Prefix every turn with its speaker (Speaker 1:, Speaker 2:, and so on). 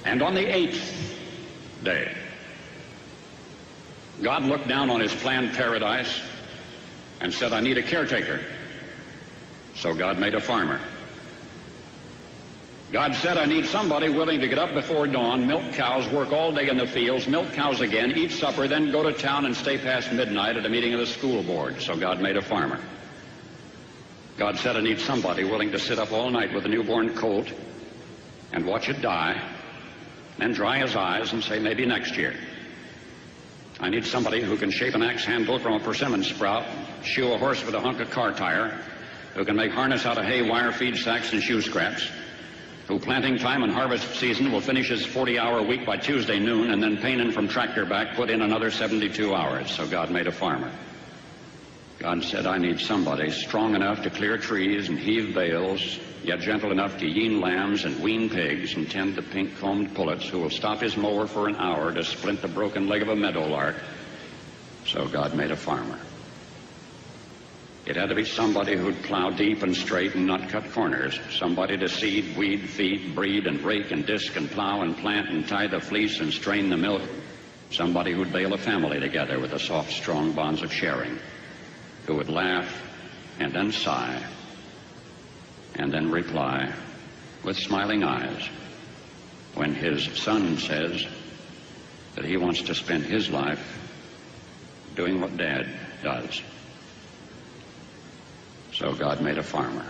Speaker 1: And on the 8th day, God looked down on his planned paradise and said, I need a caretaker. So God made a farmer. God said, I need somebody willing to get up before dawn, milk cows, work all day in the fields, milk cows again, eat supper, then go to town and stay past midnight at a meeting of the school board. So God made a farmer. God said, I need somebody willing to sit up all night with a newborn colt and watch it die, then dry his eyes and say, maybe next year. I need somebody who can shape an axe handle from a persimmon sprout, shoe a horse with a hunk of car tire, who can make harness out of hay, wire, feed sacks, and shoe scraps, who planting time and harvest season will finish his 40-hour week by Tuesday noon, and then pain in from tractor back, put in another 72 hours. So God made a farmer. God said, I need somebody strong enough to clear trees and heave bales, yet gentle enough to yean lambs and wean pigs and tend the pink-combed pullets, who will stop his mower for an hour to splint the broken leg of a meadowlark. So God made a farmer. It had to be somebody who'd plow deep and straight and not cut corners, somebody to seed, weed, feed, breed, and rake and disc and plow and plant and tie the fleece and strain the milk, somebody who'd bale a family together with the soft, strong bonds of sharing, who would laugh and then sigh and then reply with smiling eyes when his son says that he wants to spend his life doing what Dad does. So God made a farmer.